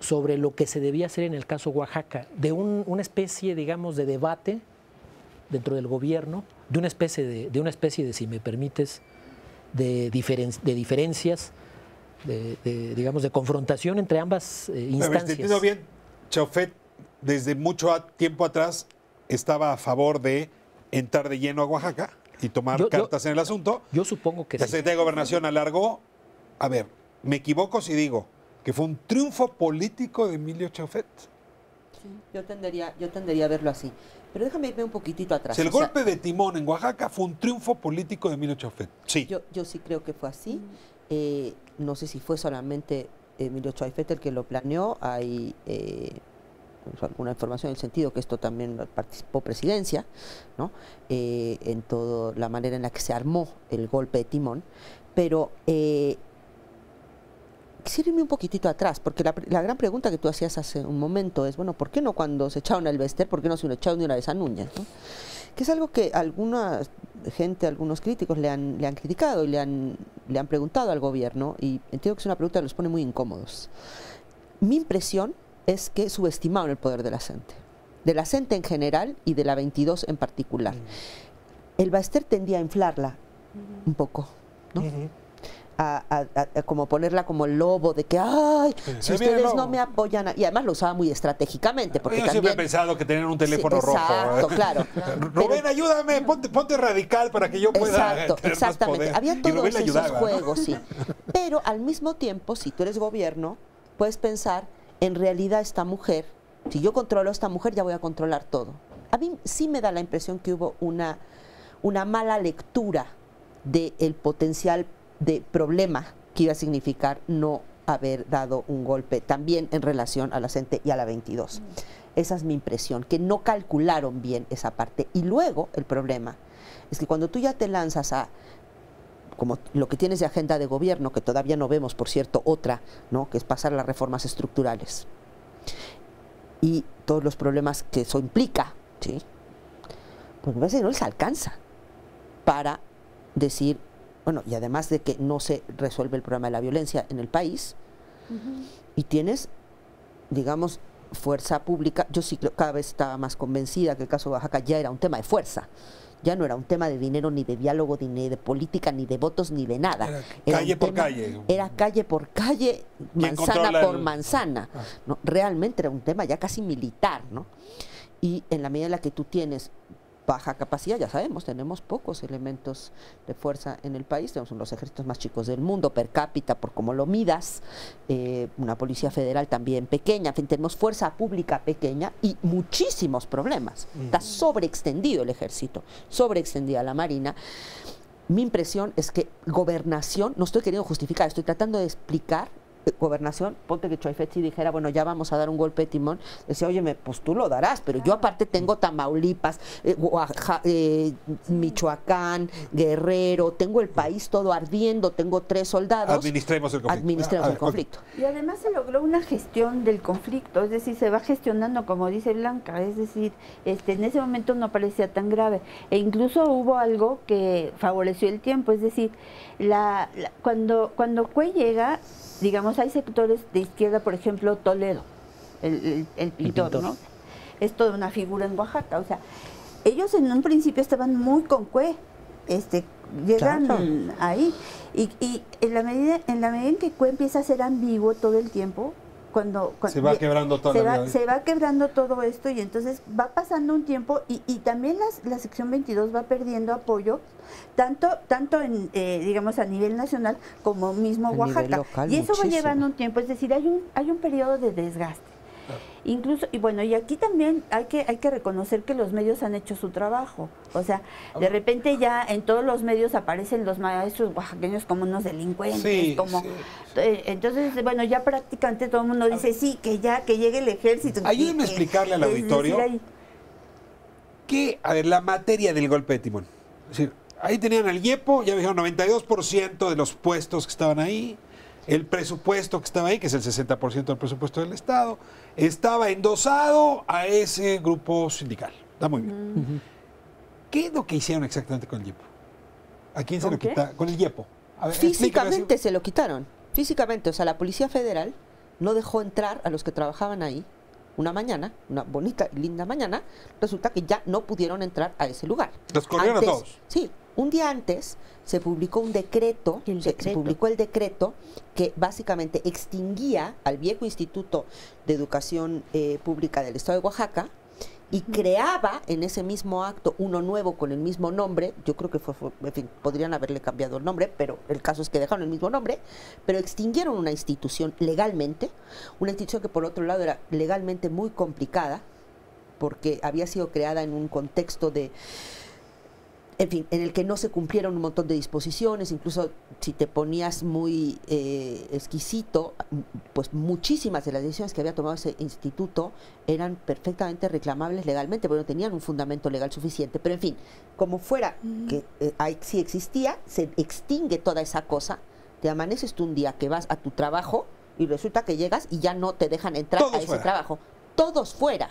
sobre lo que se debía hacer en el caso Oaxaca, de una especie, digamos, de debate dentro del gobierno, de una especie de, si me permites, de diferencias, digamos, de confrontación entre ambas instancias. Entiendo bien, Choaifet desde mucho tiempo atrás estaba a favor de entrar de lleno a Oaxaca y tomar cartas en el asunto. Yo supongo que la Secretaría de Gobernación alargó. A ver, me equivoco si digo que fue un triunfo político de Emilio Choaifet. Sí, yo tendería a verlo así. Pero déjame irme un poquitito atrás. El golpe de timón en Oaxaca fue un triunfo político de Emilio Choaifet. Sí. Yo sí creo que fue así. No sé si fue solamente Emilio Choaifet el que lo planeó. Hay alguna información en el sentido que esto también participó Presidencia, ¿no? En toda la manera en la que se armó el golpe de timón. Pero quisiera irme un poquitito atrás, porque la gran pregunta que tú hacías hace un momento es, bueno, ¿por qué no cuando se echaron al Bester, por qué no se lo echaron de una vez a Núñez, ¿no? Que es algo que alguna gente, algunos críticos le han criticado y le han preguntado al gobierno, y entiendo que es una pregunta que los pone muy incómodos. Mi impresión es que subestimaron el poder de la CENTE en general y de la 22 en particular. El Bester tendía a inflarla un poco, ¿no? A como ponerla como el lobo de que, ay, si ustedes no me apoyan, y además lo usaba muy estratégicamente, porque yo también, siempre he pensado que tenían un teléfono rojo. Exacto, claro. Rubén, ayúdame, ponte radical para que yo pueda tener exactamente. más poder. Había todos esos ayudaba, juegos, sí. Pero al mismo tiempo, si tú eres gobierno, puedes pensar, en realidad esta mujer, si yo controlo a esta mujer, ya voy a controlar todo. A mí sí me da la impresión que hubo una mala lectura del potencial de problema que iba a significar no haber dado un golpe también en relación a la CENTE y a la 22. Esa es mi impresión, que no calcularon bien esa parte. Y luego el problema es que cuando tú ya te lanzas a, como lo que tienes de agenda de gobierno, que todavía no vemos, por cierto, otra, ¿no?, que es pasar a las reformas estructurales y todos los problemas que eso implica, ¿sí?, pues me parece que no les alcanza para decir, bueno, y además de que no se resuelve el problema de la violencia en el país, y tienes, digamos, fuerza pública. Yo sí cada vez estaba más convencida que el caso de Oaxaca ya era un tema de fuerza, ya no era un tema de dinero, ni de diálogo, ni de política, ni de votos, ni de nada. Era calle por calle. Era calle por calle, manzana por manzana. ¿No? Realmente era un tema ya casi militar, ¿no? Y en la medida en la que tú tienes baja capacidad, ya sabemos, tenemos pocos elementos de fuerza en el país, tenemos uno de los ejércitos más chicos del mundo, per cápita, por cómo lo midas, una policía federal también pequeña, en fin, tenemos fuerza pública pequeña y muchísimos problemas. Está sobreextendido el ejército, sobreextendida la marina. Mi impresión es que gobernación, no estoy queriendo justificar, estoy tratando de explicar. Gobernación, ponte que Choifetzi dijera, bueno, ya vamos a dar un golpe de timón, decía, óyeme, pues tú lo darás, pero yo aparte tengo Tamaulipas, Michoacán, Guerrero, tengo el país todo ardiendo, tengo 3 soldados. Administremos el conflicto. Administremos el conflicto. Y además se logró una gestión del conflicto, es decir, se va gestionando como dice Blanca, es decir, en ese momento no parecía tan grave, e incluso hubo algo que favoreció el tiempo, es decir, cuando Cue llega, digamos, hay sectores de izquierda, por ejemplo, Toledo, el pintor, ¿no? Es toda una figura en Oaxaca. O sea, ellos en un principio estaban muy con Cue, llegan ahí. Y en la medida en que Cue empieza a ser ambiguo todo el tiempo, cuando se va quebrando todo se va quebrando todo esto, y entonces va pasando un tiempo y también la sección 22 va perdiendo apoyo tanto en digamos a nivel nacional como mismo Oaxaca, local, y eso muchísimo. Va llevando un tiempo, es decir, hay un periodo de desgaste. Incluso, y bueno, y aquí también hay que reconocer que los medios han hecho su trabajo. O sea, de repente ya en todos los medios aparecen los maestros oaxaqueños como unos delincuentes, entonces, bueno, ya prácticamente todo el mundo dice, sí, que llegue el ejército. Ayúdenme a explicarle al auditorio que, a ver, la materia del golpe de timón. Es decir, ahí tenían al IEPO, ya me dijeron 92% de los puestos que estaban ahí. El presupuesto que estaba ahí, que es el 60% del presupuesto del Estado, estaba endosado a ese grupo sindical. Está muy bien. ¿Qué es lo que hicieron exactamente con el IEPO? ¿A quién se lo quitaron? Con el IEPO. A ver, físicamente se lo quitaron. Físicamente, o sea, la Policía Federal no dejó entrar a los que trabajaban ahí una mañana, una bonita y linda mañana. Resulta que ya no pudieron entrar a ese lugar. ¿Los corrieron a todos? Sí. Un día antes se publicó un decreto, se publicó el decreto que básicamente extinguía al viejo Instituto de Educación Pública del Estado de Oaxaca y creaba en ese mismo acto uno nuevo con el mismo nombre. Yo creo que en fin, podrían haberle cambiado el nombre, pero el caso es que dejaron el mismo nombre, pero extinguieron una institución legalmente, una institución que por otro lado era legalmente muy complicada, porque había sido creada en un contexto de, en fin, en el que no se cumplieron un montón de disposiciones, incluso si te ponías muy exquisito, pues muchísimas de las decisiones que había tomado ese instituto eran perfectamente reclamables legalmente, porque no tenían un fundamento legal suficiente. Pero en fin, como fuera que sí existía, se extingue toda esa cosa, te amaneces tú un día que vas a tu trabajo y resulta que llegas y ya no te dejan entrar Todos a ese fuera. trabajo. Todos fuera.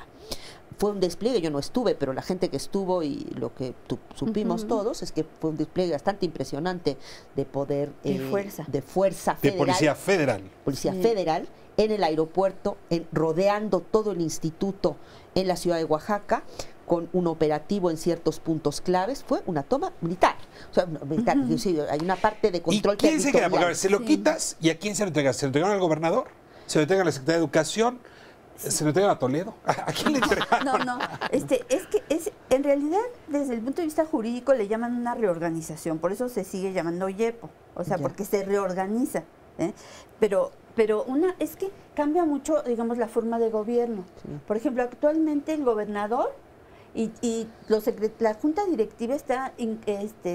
Fue un despliegue, yo no estuve, pero la gente que estuvo y lo que supimos todos es que fue un despliegue bastante impresionante de poder De fuerza. de fuerza De federal, Policía Federal. Policía Sí. Federal en el aeropuerto, rodeando todo el instituto en la ciudad de Oaxaca, con un operativo en ciertos puntos claves. Fue una toma militar. O sea, militar, es decir, hay una parte de ¿Y control quién se queda? Porque a ver, territorial. se lo Sí. quitas y ¿a quién se lo entregas? ¿Se lo entregaron al gobernador? ¿Se lo entregan a la Secretaría de Educación? ¿Se lo entregan a Toledo? ¿A quién le entregaron? No, es que en realidad, desde el punto de vista jurídico, le llaman una reorganización, por eso se sigue llamando YEPO, o sea, Ya. porque se reorganiza. ¿eh? Pero es que cambia mucho, digamos, la forma de gobierno. Sí. Por ejemplo, actualmente el gobernador y la junta directiva está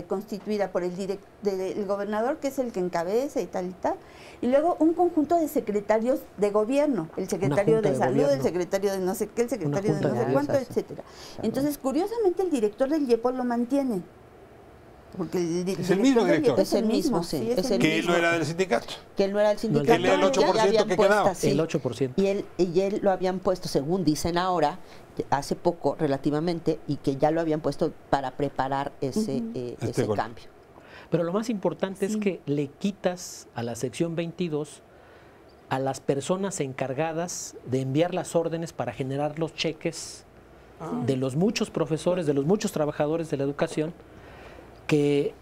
constituida por el gobernador, que es el que encabeza y tal, y luego un conjunto de secretarios de gobierno, el secretario junta de de salud, el gobierno. secretario de no sé qué, el secretario de junta no de sé cuánto, gobierno. etcétera. Entonces, curiosamente, el director del YEPO lo mantiene. Porque Es el mismo del director. YEPO Es el mismo, sí, es el Que él mismo. no era del sindicato. Que él no era el sindicato. Que él era el 8% ya habían que puesto, quedaba. sí. El 8%. Y él lo habían puesto, según dicen ahora, hace poco relativamente, y que ya lo habían puesto para preparar ese, ese golpe. cambio. Pero lo más importante es Sí. que le quitas a la sección 22 a las personas encargadas de enviar las órdenes para generar los cheques de los muchos profesores, de los muchos trabajadores de la educación que,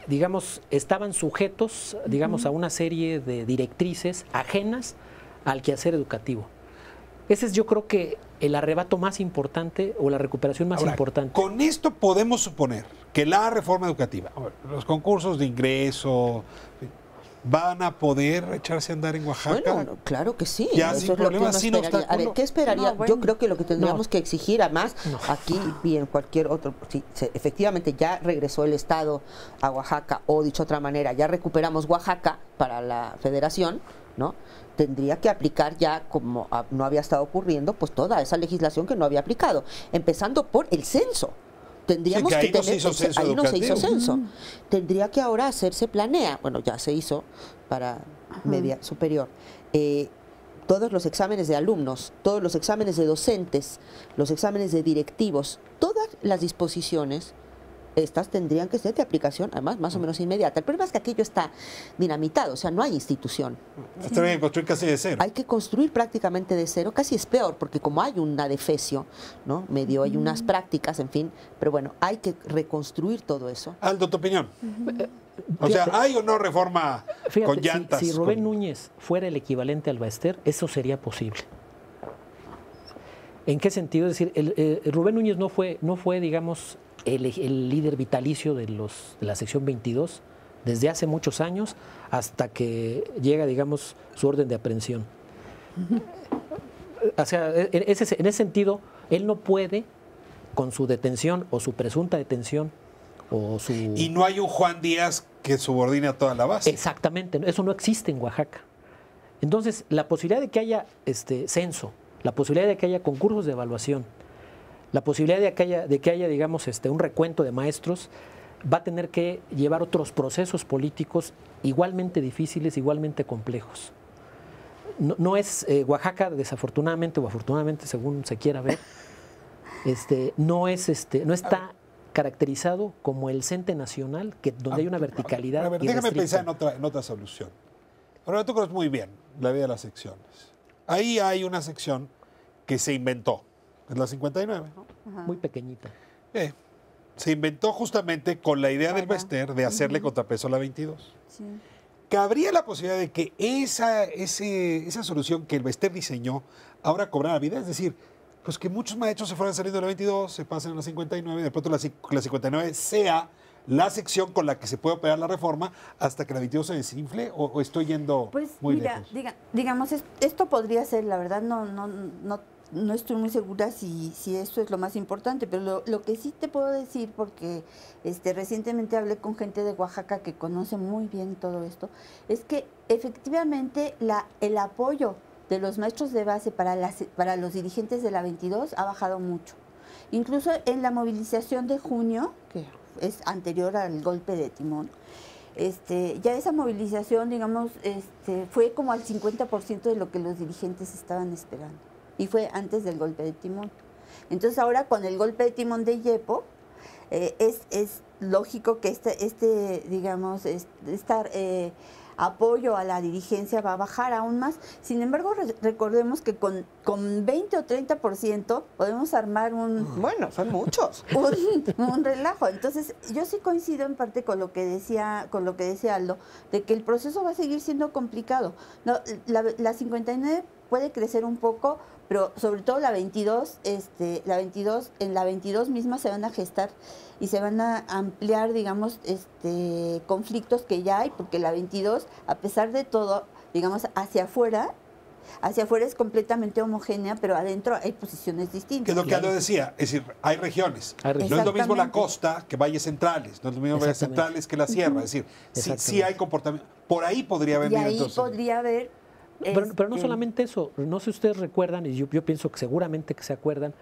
digamos, estaban sujetos, digamos, a una serie de directrices ajenas al quehacer educativo. Ese es, yo creo que el arrebato más importante o la recuperación más Ahora, importante. con esto podemos suponer que la reforma educativa, a ver, los concursos de ingreso, van a poder echarse a andar en Oaxaca. Bueno, claro que sí. Ya eso sin es lo que problema, uno sin esperaría. A obstáculo. ver, ¿qué esperaría? No, bueno. Yo creo que lo que tendríamos No. que exigir, además, No. aquí y en cualquier otro, si efectivamente ya regresó el Estado a Oaxaca, o dicho de otra manera, ya recuperamos Oaxaca para la federación, ¿no? Tendría que aplicar ya, como no había estado ocurriendo, pues toda esa legislación que no había aplicado, empezando por el censo. Tendríamos Sí, que ahí no se tener, hizo censo ahí no se hizo educativo. censo. Tendría que ahora hacerse planea, bueno, ya se hizo para media superior. Todos los exámenes de alumnos, todos los exámenes de docentes, los exámenes de directivos, todas las disposiciones, estas tendrían que ser de aplicación, además, más o menos inmediata. El problema es que aquello está dinamitado, o sea, no hay institución. Se tienen que construir casi de cero. Hay que construir prácticamente de cero, casi es peor, porque como hay un adefesio, ¿no? Medio hay unas prácticas, en fin, pero bueno, hay que reconstruir todo eso. Aldo, tu opinión. O sea, Fíjate. ¿hay o no reforma Fíjate, con llantas? si Rubén con- Núñez fuera el equivalente al Baester, eso sería posible. ¿En qué sentido? Es decir, Rubén Núñez no fue, digamos, el líder vitalicio de la sección 22 desde hace muchos años hasta que llega, digamos, su orden de aprehensión. O sea, en ese sentido, él no puede, con su detención o su presunta detención o su... Y no hay un Juan Díaz que subordine a toda la base. Exactamente, eso no existe en Oaxaca. Entonces, la posibilidad de que haya censo, la posibilidad de que haya concursos de evaluación, la posibilidad de que haya digamos, un recuento de maestros, va a tener que llevar otros procesos políticos igualmente difíciles, igualmente complejos. No es Oaxaca, desafortunadamente o afortunadamente, según se quiera ver, no está caracterizado como el CENTE nacional, donde hay una verticalidad. A ver, déjame pensar en otra solución. Ahora, tú conoces muy bien la vida de las secciones. Ahí hay una sección que se inventó, es la 59. Muy pequeñita. Se inventó justamente con la idea del Baester de hacerle contrapeso a la 22. Sí. ¿Cabría la posibilidad de que esa solución que el Baester diseñó ahora cobrara vida? Es decir, pues que muchos maestros se fueran saliendo de la 22, se pasen a la 59, de pronto la 59 sea la sección con la que se puede operar la reforma hasta que la 22 se desinfle, o estoy yendo Pues muy mira, lejos. digamos, esto podría ser, la verdad, no estoy muy segura si esto es lo más importante, pero lo que sí te puedo decir, porque recientemente hablé con gente de Oaxaca que conoce muy bien todo esto, es que efectivamente el apoyo de los maestros de base para los dirigentes de la 22 ha bajado mucho. Incluso en la movilización de junio, que es anterior al golpe de timón, ya esa movilización, digamos, fue como al 50% de lo que los dirigentes estaban esperando. Y fue antes del golpe de timón. Entonces ahora con el golpe de timón de Yepo, es lógico que digamos, apoyo a la dirigencia va a bajar aún más. Sin embargo, recordemos que con 20 o 30% podemos armar Bueno, son muchos. un relajo. Entonces, yo sí coincido en parte con lo que decía Aldo, de que el proceso va a seguir siendo complicado. No, la 59 puede crecer un poco, pero sobre todo la 22, en la 22 misma se van a gestar y se van a ampliar, digamos, conflictos que ya hay, porque la 22, a pesar de todo, digamos, hacia afuera es completamente homogénea, pero adentro hay posiciones distintas. Que es lo que Aldo decía, es decir, hay regiones. No es lo mismo la costa que valles centrales, no es lo mismo valles centrales que la sierra, es decir, sí hay comportamiento. Por ahí podría venir y ahí entonces. podría haber... Pero no solamente eso, no sé si ustedes recuerdan, y yo pienso que seguramente que se acuerdan,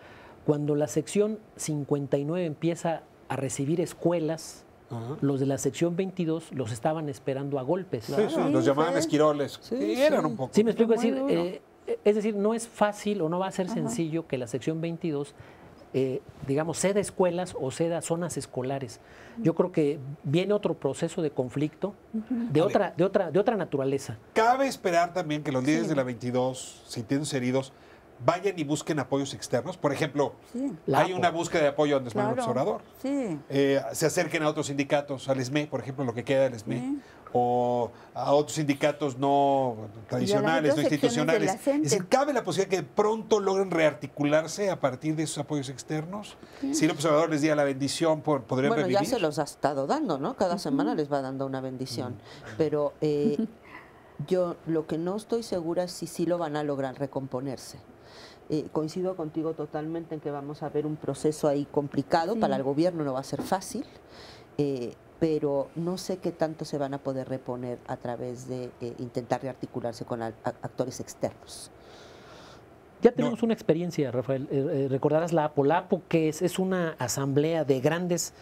cuando la sección 59 empieza a recibir escuelas, los de la sección 22 los estaban esperando a golpes. Sí, los llamaban esquiroles. Sí, eran un poco. Sí, me explico, es decir, no es fácil o no va a ser sencillo que la sección 22, digamos, ceda escuelas o ceda zonas escolares. Yo creo que viene otro proceso de conflicto de otra naturaleza. Cabe esperar también que los líderes de la 22, sintiéndose heridos, vayan y busquen apoyos externos. Por ejemplo, hay una búsqueda de apoyo a Andrés Manuel López Obrador. Sí. Se acerquen a otros sindicatos, al ESME, por ejemplo, lo que queda del ESME, o a otros sindicatos no tradicionales, no institucionales. Es decir, ¿cabe la posibilidad que de pronto logren rearticularse a partir de esos apoyos externos? Si López Obrador les diera la bendición, ¿podrían revivir? Bueno, ya se los ha estado dando, ¿no? Cada semana les va dando una bendición. Pero yo lo que no estoy segura es si sí lo van a lograr recomponerse. Coincido contigo totalmente en que vamos a ver un proceso ahí complicado, para el gobierno no va a ser fácil, pero no sé qué tanto se van a poder reponer a través de intentar rearticularse con actores externos. Ya tenemos una experiencia, Rafael, recordarás la APOLAPO, que es una asamblea de grandes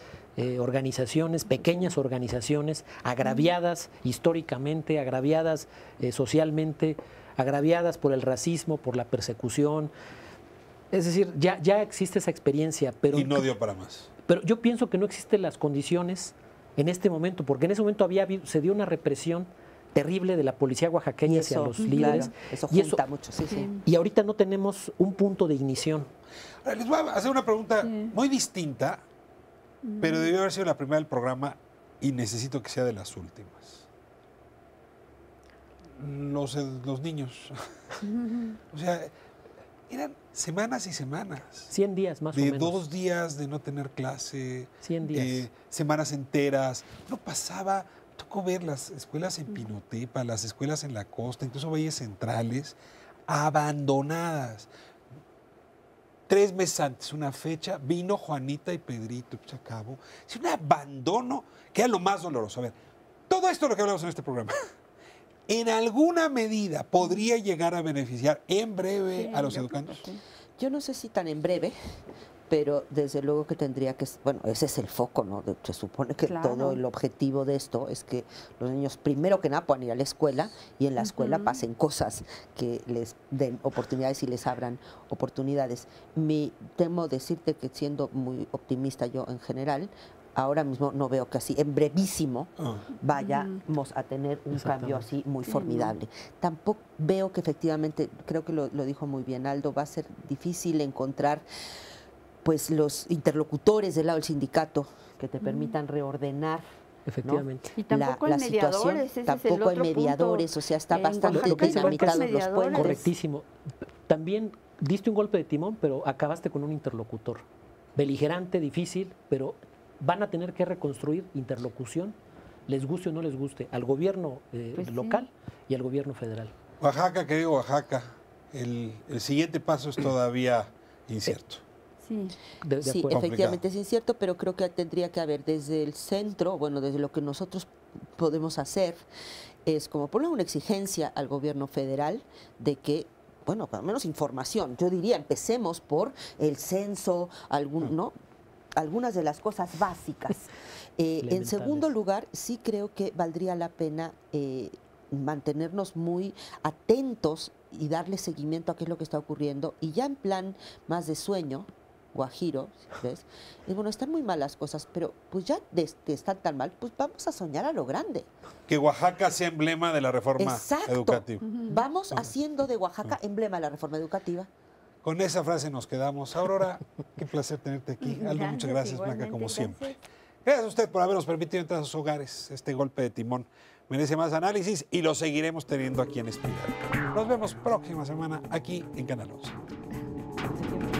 organizaciones, pequeñas organizaciones, agraviadas históricamente, agraviadas socialmente, agraviadas por el racismo, por la persecución. Es decir, ya existe esa experiencia. Pero y no dio para más. Pero yo pienso que no existen las condiciones en este momento, porque en ese momento se dio una represión terrible de la policía oaxaqueña hacia los líderes. Claro, eso junta mucho, sí. Y ahorita no tenemos un punto de ignición. Ahora, les voy a hacer una pregunta muy distinta, pero debió haber sido la primera del programa y necesito que sea de las últimas. Los niños. O sea, eran semanas y semanas. 100 días más o menos. De 2 días de no tener clase. 100 días. Semanas enteras. No pasaba, tocó ver las escuelas en Pinotepa, las escuelas en la costa, incluso valles centrales, abandonadas. 3 meses antes, una fecha, vino Juanita y Pedrito, se acabó. Es un abandono que era lo más doloroso. A ver, todo esto es lo que hablamos en este programa. ¿En alguna medida podría llegar a beneficiar en breve a los educandos? Yo no sé si tan en breve, pero desde luego que tendría que, bueno, ese es el foco, ¿no? Se supone que todo el objetivo de esto es que los niños, primero que nada, puedan ir a la escuela y en la escuela pasen cosas que les den oportunidades y les abran oportunidades. Me temo decirte que, siendo muy optimista yo en general, ahora mismo no veo que así, en brevísimo, vayamos a tener un cambio así muy formidable. Tampoco veo que efectivamente, creo que lo dijo muy bien Aldo, va a ser difícil encontrar pues los interlocutores del lado del sindicato que te permitan reordenar. Efectivamente. ¿No? Y tampoco hay mediadores, tampoco hay mediadores, o sea, está bastante dinamitados los puentes. Correctísimo. También diste un golpe de timón, pero acabaste con un interlocutor. Beligerante, difícil, pero van a tener que reconstruir interlocución, les guste o no les guste, al gobierno local y al gobierno federal. Oaxaca, querido Oaxaca, el siguiente paso es todavía incierto. Sí, efectivamente es incierto, pero creo que tendría que haber desde el centro, bueno, desde lo que nosotros podemos hacer, es como poner una exigencia al gobierno federal de que, bueno, al menos información, yo diría, empecemos por el censo, ¿no? Algunas de las cosas básicas. elementales. En segundo lugar, sí creo que valdría la pena mantenernos muy atentos y darle seguimiento a qué es lo que está ocurriendo. Y ya en plan más de sueño, guajiro, ¿ves? Y bueno, están muy mal las cosas, pero pues ya están tan mal, pues vamos a soñar a lo grande. Que Oaxaca sea emblema de la reforma Exacto. educativa. Vamos haciendo de Oaxaca emblema de la reforma educativa. Con esa frase nos quedamos. Aurora, qué placer tenerte aquí. Aldo, muchas gracias, Blanca, como siempre. Gracias a usted por habernos permitido entrar a sus hogares. Este golpe de timón merece más análisis y lo seguiremos teniendo aquí en Espiral. Nos vemos próxima semana aquí en Canal 11.